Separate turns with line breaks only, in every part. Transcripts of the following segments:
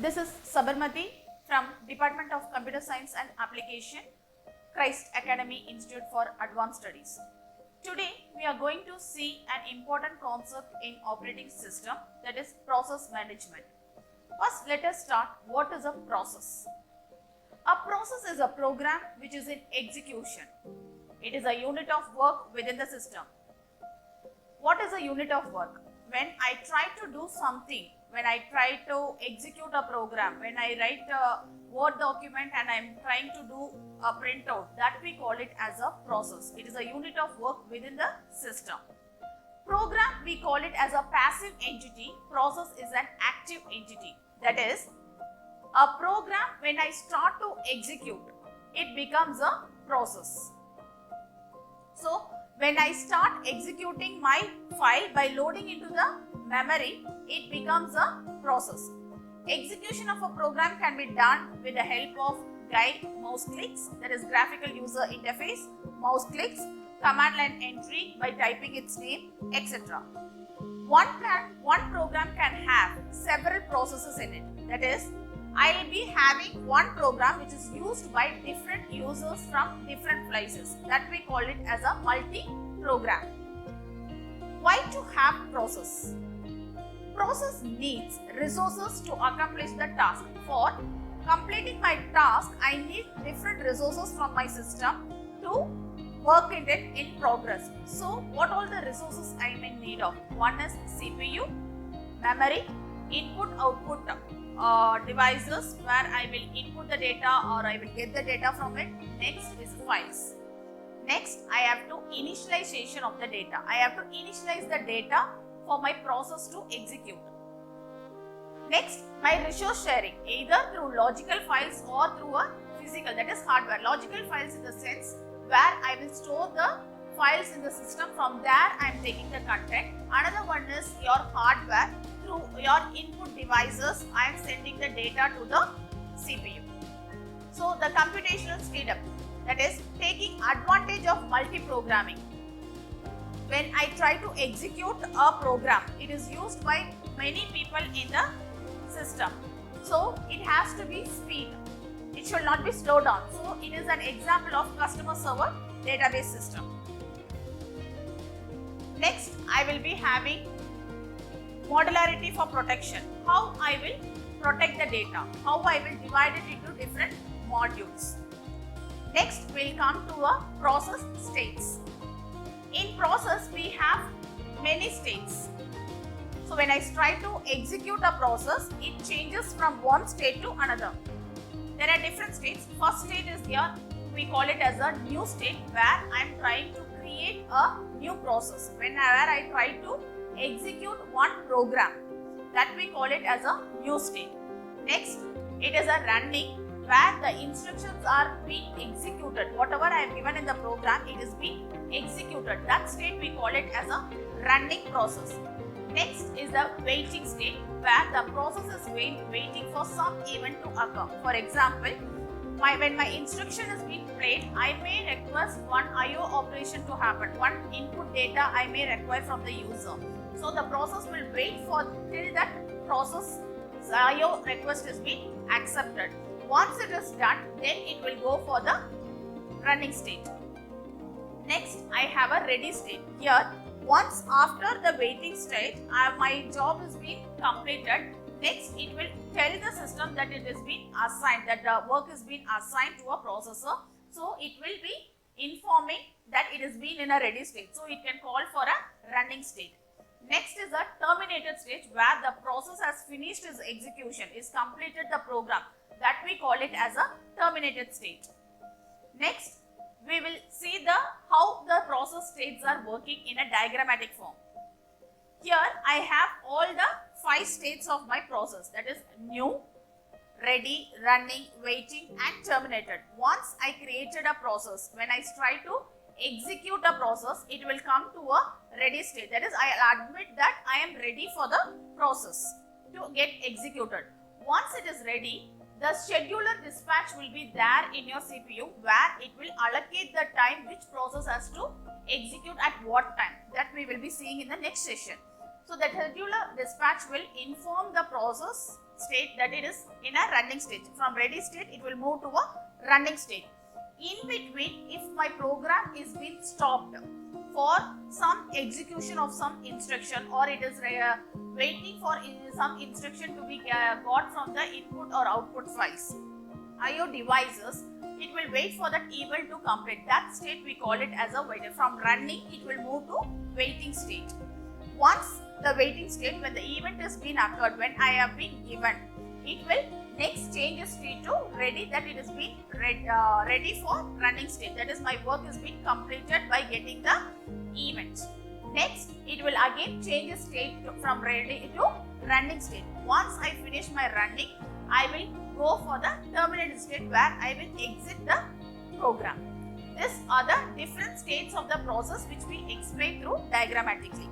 This is Sabarmati from Department of Computer Science and Application, Christ Academy Institute for Advanced Studies. Today we are going to see an important concept in operating system, that is process management. First, let us start. What is a process? A process is a program which is in execution. It is a unit of work within the system. What is a unit of work? When I try to do something, when I try to execute a program, when I write a Word document and I am trying to do a printout, that we call it as a process. It is a unit of work within the system. Program, we call it as a passive entity. Process is an active entity. That is, a program, when I start to execute, it becomes a process. So, when I start executing my file by loading into the memory, it becomes a process. Execution of a program can be done with the help of guide, mouse clicks, that is graphical user interface, mouse clicks, command line entry by typing its name, etc. One program can have several processes in it. That is, I will be having one program which is used by different users from different places. That we call it as a multi-program. Why to have process? Process needs resources to accomplish the task. For completing my task, I need different resources from my system to work in it in progress. So, what all the resources I am in need of? One is CPU, memory, input-output devices where I will input the data or I will get the data from it. Next is files. Next, I have to initialization of the data. I have to initialize the data for my process to execute. Next, my resource sharing, either through logical files or through a physical, that is hardware. Logical files in the sense where I will store the files in the system, from there I am taking the content. Another one is your hardware. Through your input devices, I am sending the data to the CPU. So, the computational speed up, that is taking advantage of multi-programming. When I try to execute a program, it is used by many people in the system. So, it has to be speed. It should not be slowed down. So, it is an example of customer server database system. Next, I will be having modularity for protection. How I will protect the data, how I will divide it into different modules. Next, we will come to a process states. In process, we have many states. So, when I try to execute a process, it changes from one state to another. There are different states. First state is here, we call it as a new state, where I am trying to create a new process. Whenever I try to execute one program, that we call it as a new state. Next, it is a running, where the instructions are being executed. Whatever I have given in the program, it is being executed. That state we call it as a running process. Next is the waiting state, where the process is waiting for some event to occur. For example, when my instruction is being played, I may request one IO operation to happen. One input data I may require from the user. So, the process will wait for till that process IO request is being accepted. Once it is done, then it will go for the running state. Next, I have a ready state. Here, once after the waiting state, my job is being completed. Next, it will tell the system that it is being assigned, that the work is being assigned to a processor. So, it will be informing that it is being in a ready state. So, it can call for a running state. Next is a terminated stage, where the process has finished its execution, is completed the program. That we call it as a terminated state. Next, we will see how the process states are working in a diagrammatic form. Here, I have all the 5 states of my process, that is new, ready, running, waiting and terminated. Once I created a process, when I try to execute a process, it will come to a ready state. That is, I will admit that I am ready for the process to get executed. Once it is ready, the scheduler dispatch will be there in your CPU, where it will allocate the time which process has to execute at what time. That we will be seeing in the next session. So the scheduler dispatch will inform the process state that it is in a running state. From ready state, it will move to a running state. In between, if my program is being stopped for some execution of some instruction, or it is waiting for some instruction to be got from the input or output files, IO devices, it will wait for that event to complete. That state we call it as a wait. From running, it will move to waiting state. Once the waiting state, when the event has been occurred, when I have been given, it will next change state to ready, that it is been ready for running state. That is, my work is being completed by getting the event. Next, it will again change state from ready to running state. Once I finish my running, I will go for the terminated state where I will exit the program. These are the different states of the process which we explain through diagrammatically.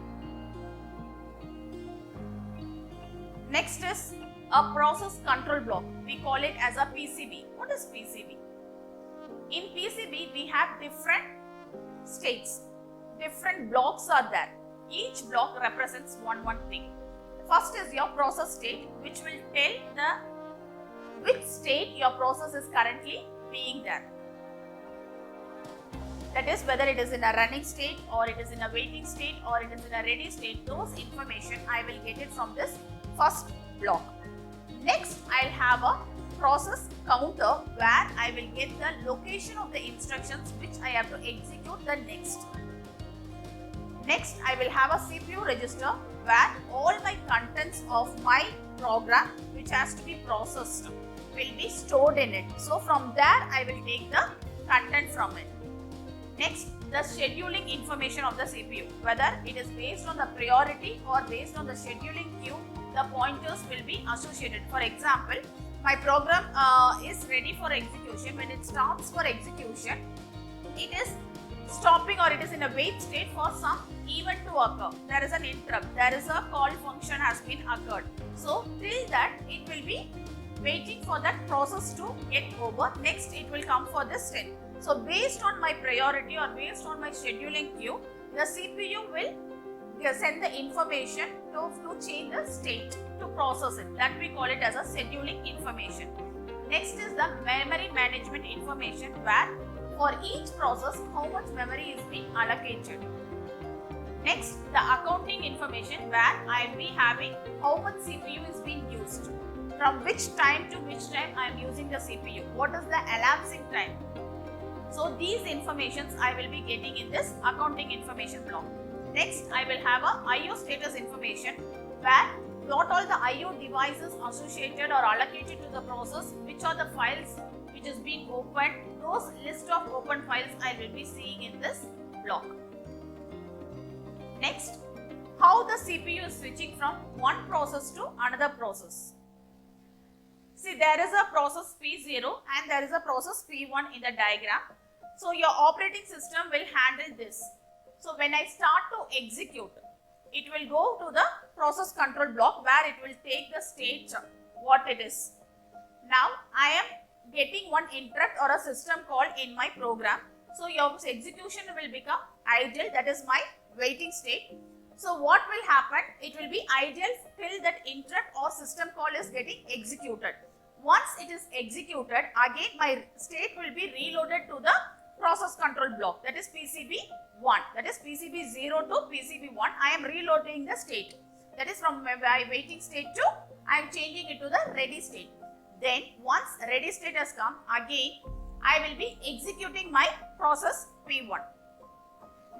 Next is a process control block. We call it as a PCB. What is PCB? In PCB, we have different states. Different blocks are there. Each block represents one thing. First is your process state, which will tell which state your process is currently being there. That is, whether it is in a running state, or it is in a waiting state, or it is in a ready state. Those information I will get it from this first block. Next, I'll have a process counter where I will get the location of the instructions which I have to execute the next. Next, I will have a CPU register where all my contents of my program which has to be processed will be stored in it. So from there, I will take the content from it. Next, the scheduling information of the CPU, whether it is based on the priority or based on the scheduling queue, the pointers will be associated. For example, my program is ready for execution. When it starts for execution, it is stopping, or it is in a wait state for some event to occur. There is an interrupt, there is a call function has been occurred. So till that, it will be waiting for that process to get over. Next, it will come for this step. So based on my priority or based on my scheduling queue, the CPU will send the information to change the state to process it. That we call it as a scheduling information. Next is the memory management information, where for each process how much memory is being allocated. Next, the accounting information, where I will be having how much CPU is being used, from which time to which time I am using the CPU, what is the elapsing time. So these informations I will be getting in this accounting information block. Next, I will have a IO status information, where what all the IO devices associated or allocated to the process, which are the files which is being opened, those list of open files I will be seeing in this block. Next, how the CPU is switching from one process to another process. See, there is a process P0 and there is a process P1 in the diagram. So your operating system will handle this. So when I start to execute, it will go to the process control block, where it will take the state what it is. Now I am getting one interrupt or a system call in my program. So your execution will become idle, that is my waiting state. So what will happen? It will be idle till that interrupt or system call is getting executed. Once it is executed, again my state will be reloaded to the process control block, that is PCB1, that is PCB0 to PCB1. I am reloading the state, that is from my waiting state to I am changing it to the ready state. Then once ready state has come, again I will be executing my process P1.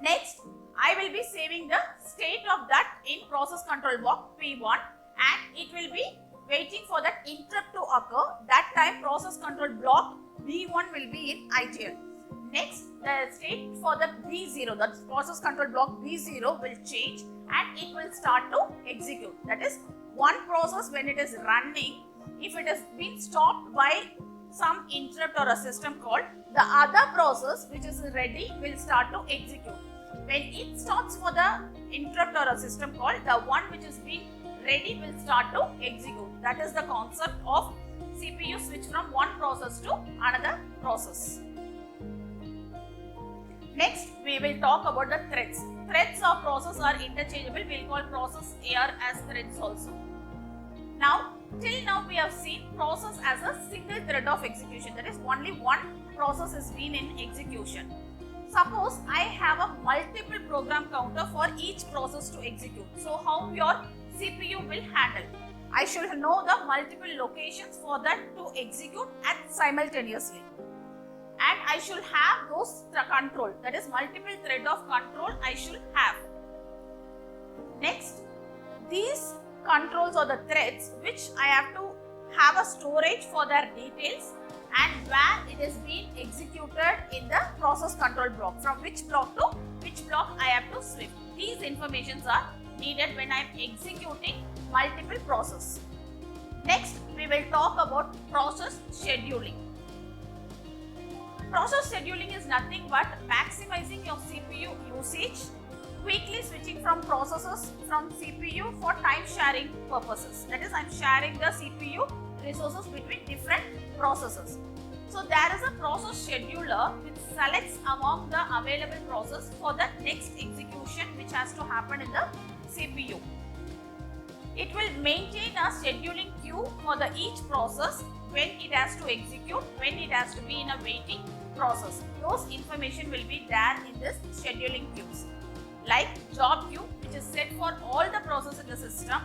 Next, I will be saving the state of that in process control block P1, and it will be waiting for that interrupt to occur. That time process control block B1 will be in ITL. Next, the state for the B0, that process control block B0 will change and it will start to execute. That is, one process when it is running, if it has been stopped by some interrupt or a system call, the other process which is ready will start to execute. When it stops for the interrupt or a system call, the one which is being ready will start to execute. That is the concept of CPU switch from one process to another process. Next, we will talk about the threads. threads of process are interchangeable, we'll call process AR as threads also. Now, till now we have seen process as a single thread of execution, that is only one process is been in execution. Suppose I have a multiple program counter for each process to execute. So how your CPU will handle? I should know the multiple locations for that to execute and simultaneously. And I should have those control, that is multiple thread of control I should have. Next, these controls or the threads which I have to have a storage for their details and where it is being executed in the process control block, from which block to which block I have to switch. These informations are needed when I am executing multiple processes. Next, we will talk about process scheduling. Process scheduling is nothing but maximizing your CPU usage, quickly switching from processes from CPU for time sharing purposes. That is, I am sharing the CPU resources between different processes. So there is a process scheduler which selects among the available process for the next execution which has to happen in the CPU. It will maintain a scheduling queue for the each process when it has to execute, when it has to be in a waiting process. Those information will be there in this scheduling queues. Like job queue, which is set for all the processes in the system.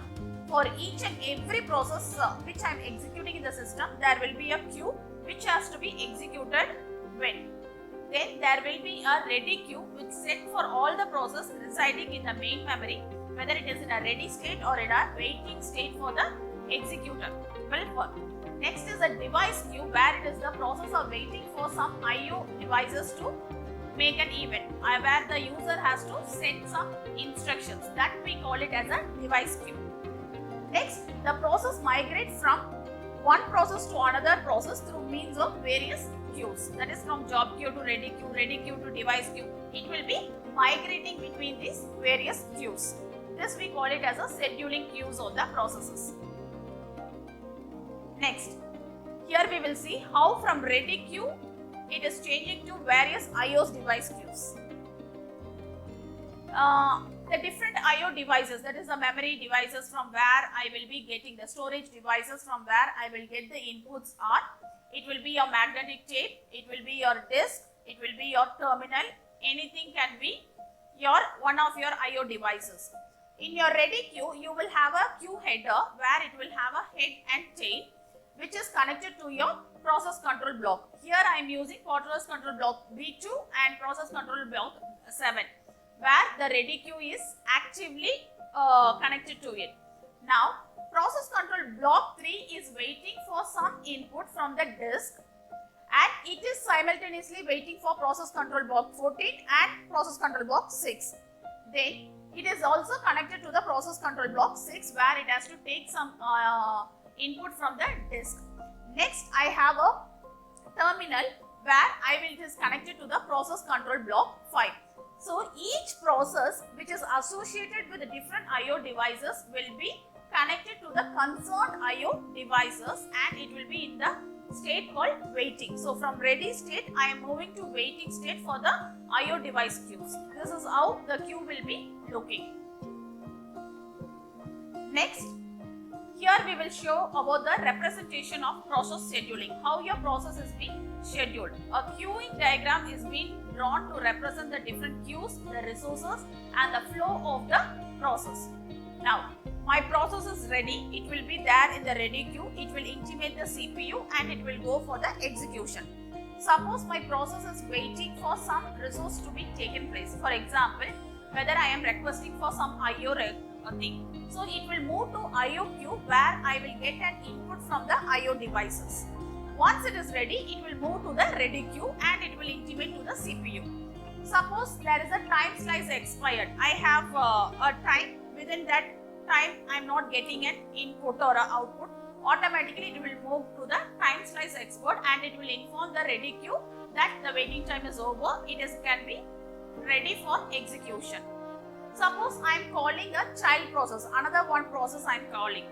For each and every process which I am executing in the system, there will be a queue which has to be executed when. Then there will be a ready queue which is set for all the process residing in the main memory, whether it is in a ready state or in a waiting state for the executor. Next is a device queue where it is the process of waiting for some IO devices to make an event, where the user has to send some instructions. That we call it as a device queue. Next, the process migrates from one process to another process through means of various queues. That is, from job queue to ready queue to device queue. It will be migrating between these various queues. This we call it as a scheduling queues of the processes. Next, here we will see how from ready queue it is changing to various IO's device queues. The different IO devices, that is the memory devices from where I will be getting the storage devices from where I will get the inputs are. It will be your magnetic tape, it will be your disk, it will be your terminal, anything can be your one of your IO devices. In your ready queue, you will have a queue header where it will have a head and tail which is connected to your process control block. Here I am using process control block B2 and process control block 7, where the ready queue is actively connected to it. Now, process control block 3 is waiting for some input from the disk, and it is simultaneously waiting for process control block 14 and process control block 6. Then it is also connected to the process control block 6 where it has to take some input from the disk. Next, I have a terminal where it is connected to the process control block 5. So each process which is associated with the different IO devices will be connected to the concerned IO devices, and it will be in the state called waiting. So from ready state, I am moving to waiting state for the IO device queues. This is how the queue will be looking. Next, here we will show about the representation of process scheduling, how your process is being scheduled. A queuing diagram is being drawn to represent the different queues, the resources and the flow of the process. Now, my process is ready. It will be there in the ready queue. It will intimate the CPU and it will go for the execution. Suppose my process is waiting for some resource to be taken place. For example, whether I am requesting for some IO thing. So it will move to IO queue where I will get an input from the IO devices. Once it is ready, it will move to the ready queue and it will intimate to the CPU. Suppose there is a time slice expired. I have a time, within that time I am not getting an input or an output. Automatically it will move to the time slice export and it will inform the ready queue that the waiting time is over. It can be ready for execution. Suppose I am calling a child process, another one process I am calling.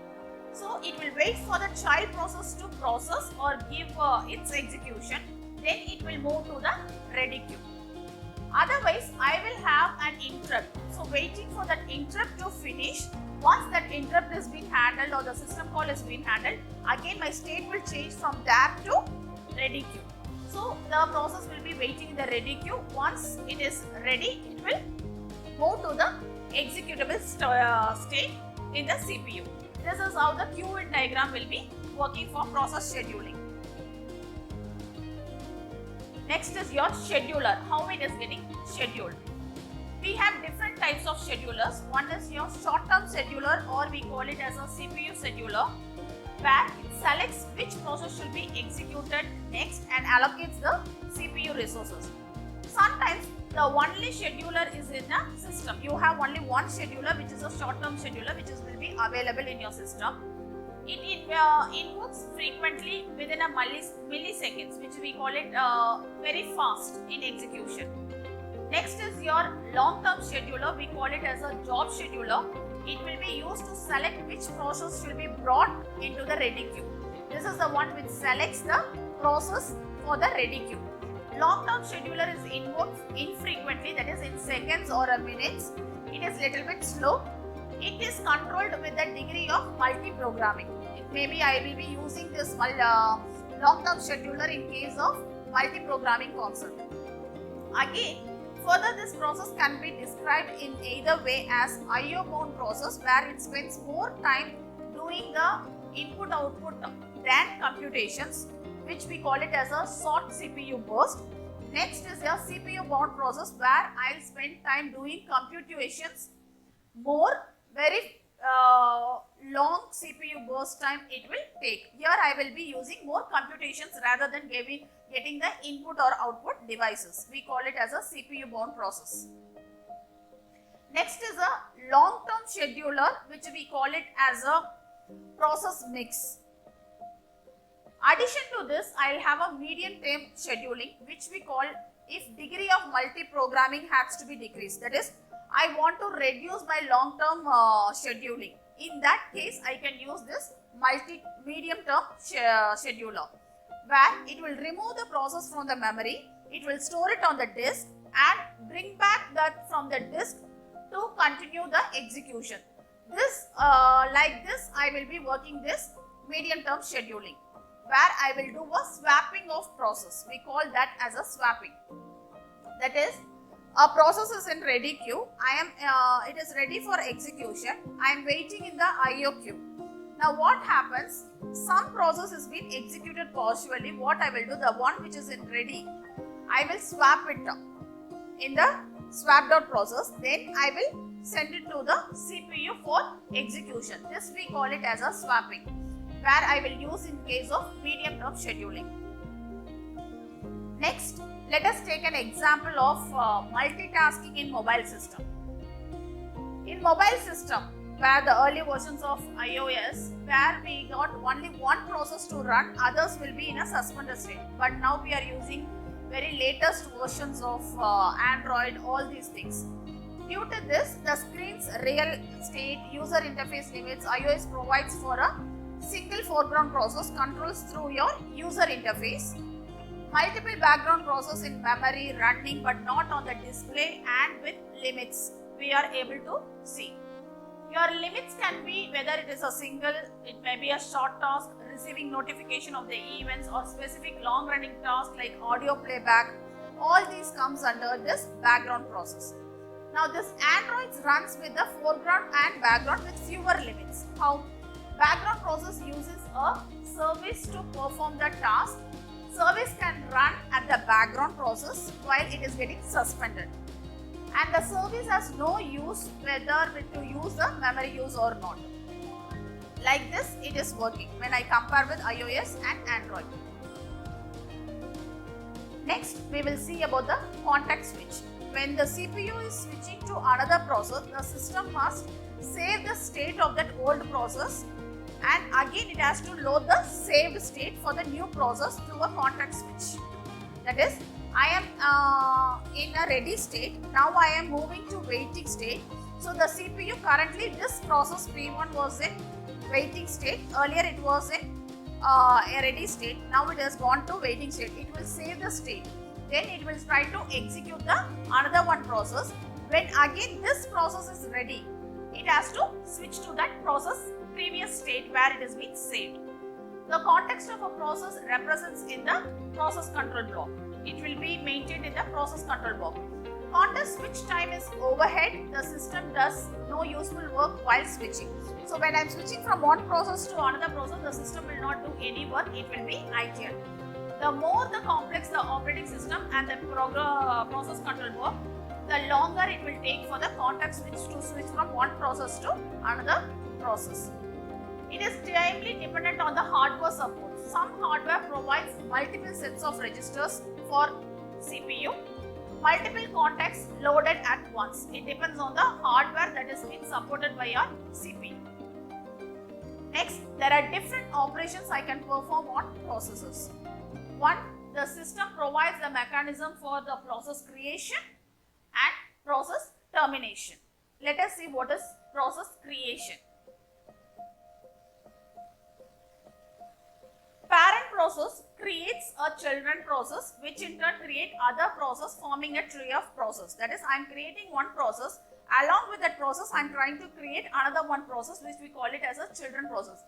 So it will wait for the child process to process or give its execution. Then it will move to the ready queue. Otherwise, I will have an interrupt. So waiting for that interrupt to finish. Once that interrupt is being handled or the system call is being handled, again my state will change from there to ready queue. So the process will be waiting in the ready queue. Once it is ready, it will move to the executable state in the CPU. This is how the queue diagram will be working for process scheduling. Next is your scheduler, how it is getting scheduled. We have different types of schedulers. One is your short-term scheduler, or we call it as a CPU scheduler, where it selects which process should be executed next and allocates the CPU resources. Sometimes the only scheduler is in a system. You have only one scheduler, which is a short-term scheduler, which will be available in your system. It invokes frequently within a milliseconds, which we call it very fast in execution. Next is your long-term scheduler. We call it as a job scheduler. It will be used to select which process should be brought into the ready queue. This is the one which selects the process for the ready queue. Long-term scheduler is invoked infrequently, that is in seconds or minutes. It is little bit slow. It is controlled with the degree of multi-programming. Maybe I will be using this long-term scheduler in case of multi-programming concept. Again, further, this process can be described in either way as IO bound process, where it spends more time doing the input-output than computations, which we call it as a short CPU burst. Next is your CPU bound process, where I will spend time doing computations more, very long CPU burst time it will take. Here I will be using more computations rather than getting the input or output devices. We call it as a CPU bound process. Next is a long-term scheduler, which we call it as a process mix. Addition to this, I will have a medium-term scheduling, which we call if degree of multi-programming has to be decreased. That is, I want to reduce my long-term scheduling. In that case, I can use this medium-term scheduler, where it will remove the process from the memory, it will store it on the disk and bring back that from the disk to continue the execution. This, like this, I will be working this medium-term scheduling, where I will do a swapping of process. We call that as a swapping. That is, a process is in ready queue. It is ready for execution. I am waiting in the IO queue. Now what happens? Some process is being executed partially. What I will do, the one which is in ready, I will swap it in the swapped out process. Then I will send it to the CPU for execution. This we call it as a swapping, where I will use in case of medium-term scheduling. Next, let us take an example of multitasking in mobile system. In mobile system, where the early versions of iOS, where we got only one process to run, others will be in a suspended state. But now we are using very latest versions of Android, all these things. Due to this, the screen's real state user interface limits iOS provides for a single foreground process controls through your user interface. Multiple background process in memory running but not on the display, and with limits we are able to see. Your limits can be whether it is a single, it may be a short task, receiving notification of the events, or specific long running task like audio playback. All these comes under this background process. Now this Android runs with the foreground and background with fewer limits. How? Background process uses a service to perform the task. Service can run at the background process while it is getting suspended, and the service has no use whether to use the memory use or not. Like this it is working when I compare with iOS and Android. Next we will see about the context switch. When the CPU is switching to another process, the system must save the state of that old process, and again it has to load the saved state for the new process through a context switch. That is, I am in a ready state. Now I am moving to waiting state. So the CPU currently, this process P1 was in waiting state. Earlier it was in a ready state. Now it has gone to waiting state. It will save the state. then it will try to execute the another one process. When again this process is ready, it has to switch to that process previous state where it has been saved. The context of a process represents in the process control block. It will be maintained in the process control block. Context switch time is overhead. The system does no useful work while switching. So when I am switching from one process to another process, the system will not do any work. It will be idle. The more the complex the operating system and the process control block, the longer it will take for the context switch to switch from one process to another process. It is directly dependent on the hardware support. Some hardware provides multiple sets of registers for CPU, multiple contexts loaded at once. It depends on the hardware that is being supported by your CPU. Next, there are different operations I can perform on processors. One, the system provides the mechanism for the process creation and process termination. Let us see what is process creation. Parent process creates a children process, which in turn create other process, forming a tree of process. That is, I am creating one process. Along with that process, I am trying to create another one process, which we call it as a children process.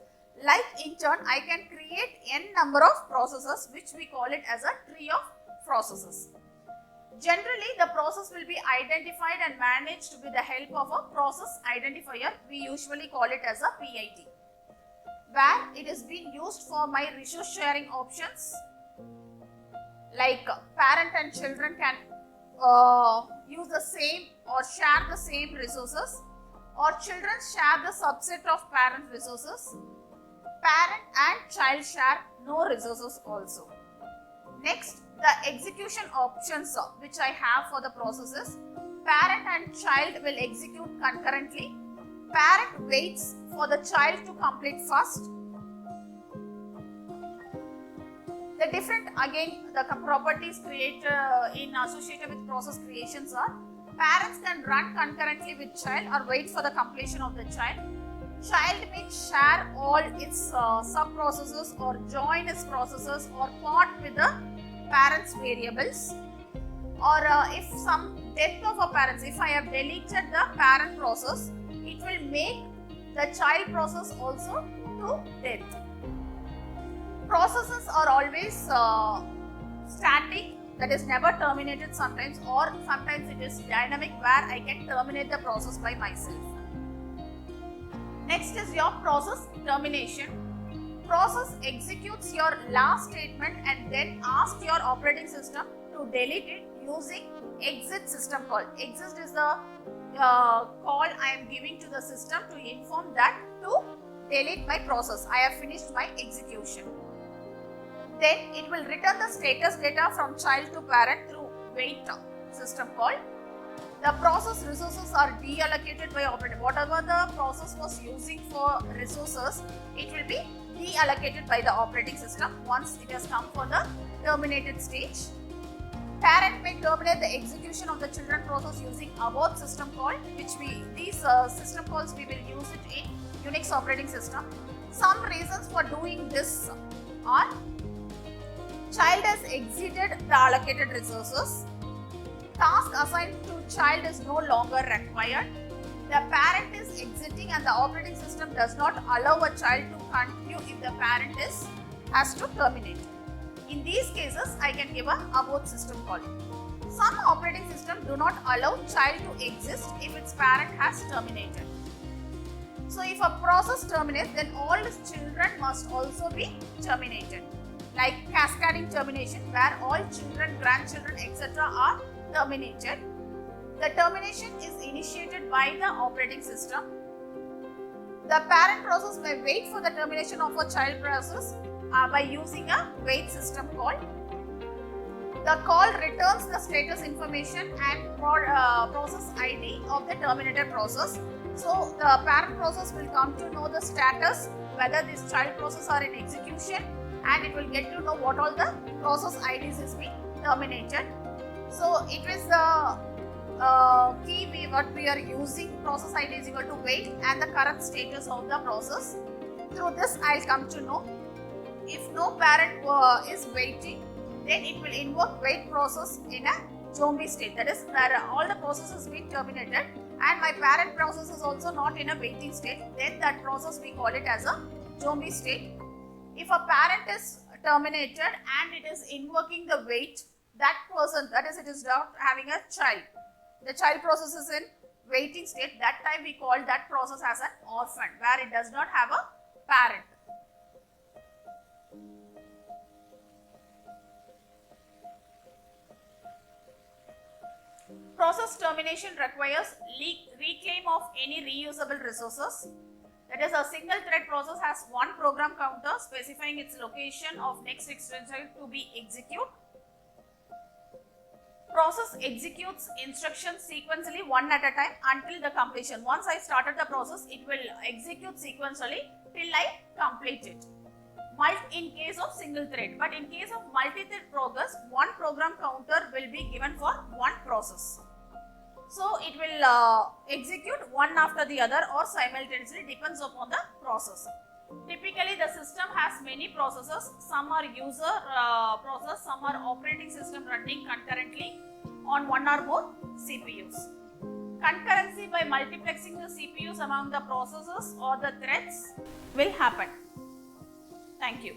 Like in turn, I can create n number of processes, which we call it as a tree of processes. Generally, the process will be identified and managed with the help of a process identifier. We usually call it as a PID, where it is being used for my resource sharing options, like parent and children can use the same or share the same resources, or children share the subset of parent resources. Parent and child share no resources also. Next, the execution options which I have for the processes. Parent and child will execute concurrently. Parent waits for the child to complete first. The different, again, the properties created associated with process creations are: parents can run concurrently with child or wait for the completion of the child. Child may share all its sub-processes or join its processes or part with the parent's variables. Or if some death of a parent, if I have deleted the parent process, it will make the child process also to death. Processes are always static, that is never terminated sometimes, or sometimes it is dynamic where I can terminate the process by myself. Next is your process termination. Process executes your last statement and then asks your operating system to delete it using exit system call. Exit is the call I am giving to the system to inform that to delete my process. I have finished my execution. Then it will return the status data from child to parent through wait system call. The process resources are deallocated by operator. Whatever the process was using for resources, it will be deallocated by the operating system once it has come for the terminated stage. Parent may terminate the execution of the children process using abort system call, which these system calls we will use it in Unix operating system. Some reasons for doing this are: child has exceeded the allocated resources, task assigned to child is no longer required, the parent is exiting and the operating system does not allow a child to continue if the parent has to terminate. In these cases, I can give a abort system call. Some operating systems do not allow child to exist if its parent has terminated. So if a process terminates, then all its children must also be terminated. Like cascading termination, where all children, grandchildren, etc. are terminated. The termination is initiated by the operating system. The parent process may wait for the termination of a child process by using a wait system call. The call returns the status information and process ID of the terminated process. So the parent process will come to know the status, whether this child process are in execution, and it will get to know what all the process IDs is being terminated. So it is the key what we are using. Process ID is equal to wait and the current status of the process. Through this I will come to know if no parent is waiting, then it will invoke wait process in a zombie state. That is where all the processes been terminated and my parent process is also not in a waiting state. Then that process we call it as a zombie state. If a parent is terminated and it is invoking the wait, that person, that is, it is not having a child. The child process is in waiting state. That time we call that process as an orphan, where it does not have a parent. Process termination requires reclaim of any reusable resources. That is, a single thread process has one program counter specifying its location of next instruction to be executed. Process executes instructions sequentially one at a time until the completion. Once I started the process, it will execute sequentially till I complete it. In case of single thread, but in case of multi-thread process, one program counter will be given for one process. So it will execute one after the other or simultaneously, depends upon the process. Typically the system has many processes. Some are user process, some are operating system running concurrently on one or more CPUs. Concurrency by multiplexing the CPUs among the processes or the threads will happen. Thank you.